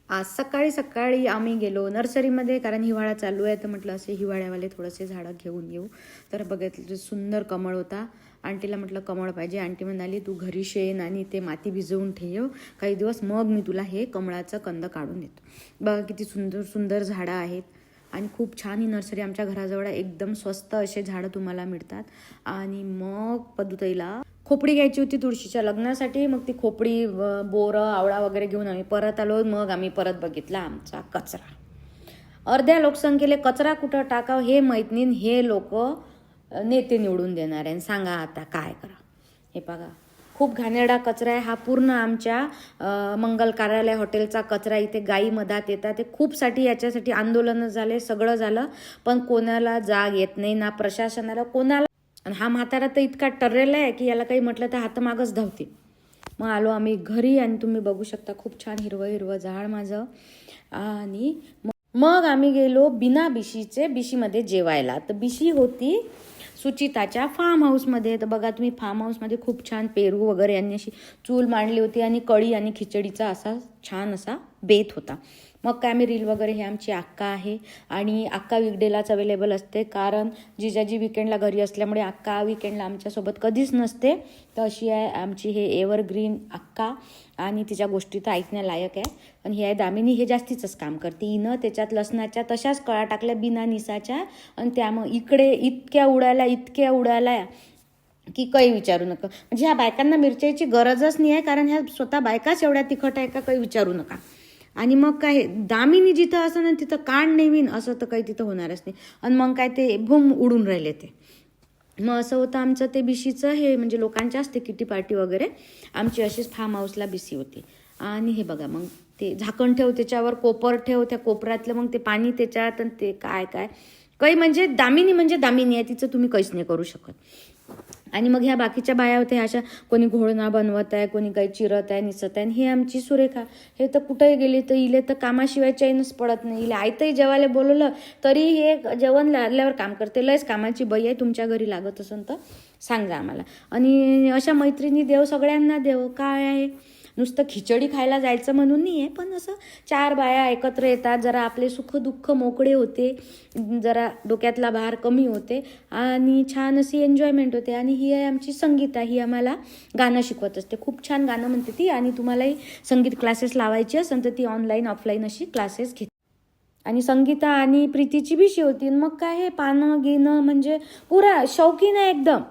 आज सकाळी सकाळी आम्ही गेलो नर्सरीमध्ये, कारण हिवाळा चालू आहे तर म्हटलं असे हिवाळ्यावाले थोडेसे झाडं घेऊन येऊ. तर बघितलं सुंदर कमळ होता. आंटीला म्हटलं कमळ पाहिजे. आंटी म्हणाली तू घरी शेण आणि ते माती भिजवून ठेव काही दिवस, मग मी तुला हे कमळाचं कंद काढून देतो. बघा किती सुंदर सुंदर झाडं आहेत आणि खूप छान ही नर्सरी आमच्या घराजवळ. एकदम स्वस्त असे झाडं तुम्हाला मिळतात. आणि मग पदुताईला खोपडी घ्यायची होती तुळशीच्या लग्नासाठी. मग ती खोपडी बोरं आवळा वगैरे घेऊन आम्ही परत आलो. मग आम्ही परत बघितला आमचा कचरा. अर्ध्या लोकसंख्येला कचरा कुठं टाकावं हे माहीत नाही. हे लोक नेते निवडून देणार आहे. सांगा आता काय करा. हे बघा खूप घाणेरडा कचरा आहे हा. पूर्ण आमच्या मंगल कार्यालय हॉटेलचा कचरा. इथे गायी मधात येतात. ते खूपसाठी याच्यासाठी आंदोलनं झाले, सगळं झालं, पण कोणाला जाग येत नाही ना प्रशासनाला कोणाला. आणि हा म्हातारा तर इतका टर्रेला आहे की याला काही म्हटलं तर हातमागच धावते. मग आलो आम्ही घरी आणि तुम्ही बघू शकता खूप छान हिरवं हिरवं झाड माझं. आणि मग आम्ही गेलो बिना बिशीचे बिशीमध्ये जेवायला. तर बिशी होती सुचिताच्या फार्म हाऊसमध्ये. तर बघा तुम्ही फार्म हाऊसमध्ये खूप छान पेरू वगैरे यांनी अशी चूल मांडली होती आणि कढी आणि खिचडीचा असा छान असा बेत होता. मग काय आम्ही रील वगैरे. हे आमची अक्का आहे आणि अक्का वीकडेलाच अवेलेबल असते, कारण जिजाजी विकेंडला घरी असल्यामुळे अक्का विकेंडला आमच्यासोबत कधीच नसते. तर अशी आहे आमची हे एव्हरग्रीन अक्का. आणि तिच्या गोष्टी तर ऐकण्यालायक आहे. आणि ही आहे दामिनी. हे जास्तीचंच काम करते. हिनं त्याच्यात लसणाच्या तशाच कळा टाकल्या बिना निसाच्या आणि त्यामुळे इकडे इतक्या उडाल्या की काही विचारू नका. म्हणजे ह्या बायकांना मिरच्याची गरजच नाही आहे, कारण ह्या स्वतः बायकाच एवढ्या तिखट आहे का काही विचारू नका. आणि मग काय दामिनी जिथं असं ना तिथं कांड नेवीन असं तर काही तिथं होणारच नाही. आणि मग काय ते भूम उडून राहिले ते. मग असं होतं आमचं ते बिशीचं हे, म्हणजे लोकांच्या असते किटी पार्टी वगैरे. आमची अशीच फार्म हाऊसला बिशी होती. आणि हे बघा मग ते झाकण ठेव, त्याच्यावर कोपर ठेव, त्या कोपऱ्यातलं मग ते पाणी त्याच्यात आणि ते काय काय काही, म्हणजे दामिनी आहे, तिचं तुम्ही काहीच नाही करू शकत. आणि मग ह्या बाकीच्या बाया होत्या अशा, कोणी घोळणा बनवत आहे, कोणी काही चिरत आहे, निसत आहे. हे आमची सुरेखा, हे तर कुठेही गेली तर इले तर कामाशिवाय चैनच पडत नाही. इले आयतही जेवायला बोलवलं तरी हे जेवण लागल्यावर काम करते. लयच कामाची बाई आहे. तुमच्या घरी लागत असेल तर सांगा आम्हाला. आणि अशा मैत्रिणी देव सगळ्यांना देव. काय आहे नुसतं खिचडी खायला जायचं म्हणून नाही आहे, पण असं 4 बाया एकत्र येतात, जरा आपले सुख दुःख मोकळे होते, जरा डोक्यातला भार कमी होते आणि छान अशी एन्जॉयमेंट होते. आणि ही आहे आमची संगीता. ही आम्हाला गाणं शिकवत असते. खूप छान गाणं म्हणते ती. आणि तुम्हालाही संगीत क्लासेस लावायची असेल तर ती ऑनलाईन ऑफलाईन अशी क्लासेस घेते. आणि संगीता आणि प्रीतीची बिशी होती. मग काय हे पानं घेणं म्हणजे पुरा शौकीन आहे एकदम.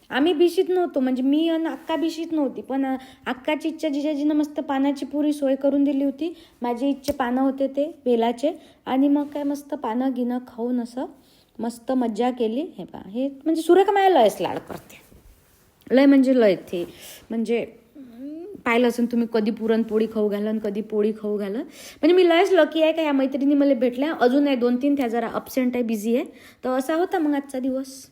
आम्ही बिशीत नव्हतो, म्हणजे मी आणि अक्का बिशीत नव्हती, पण अक्काची इच्छा जिजाजीनं मस्त पानाची पुरी सोय करून दिली होती. माझे इच्छे पानं होते ते बेलाचे. आणि मग काय मस्त पानं गिनं खाऊन असं मस्त मज्जा केली. हे पहा हे म्हणजे सुरेखा माया लयच लाड करते. लय म्हणजे लय. ते म्हणजे पाहिलं असेल तुम्ही, कधी पुरणपोळी खाऊ घालन, कधी पोळी खाऊ घालन. म्हणजे मी लयच लकी आहे का या मैत्रिणी मला भेटल्या. अजून आहे 2-3 त्या जरा अब्सेंट आहे, बिझी आहे. तर असा होता मग आजचा दिवस.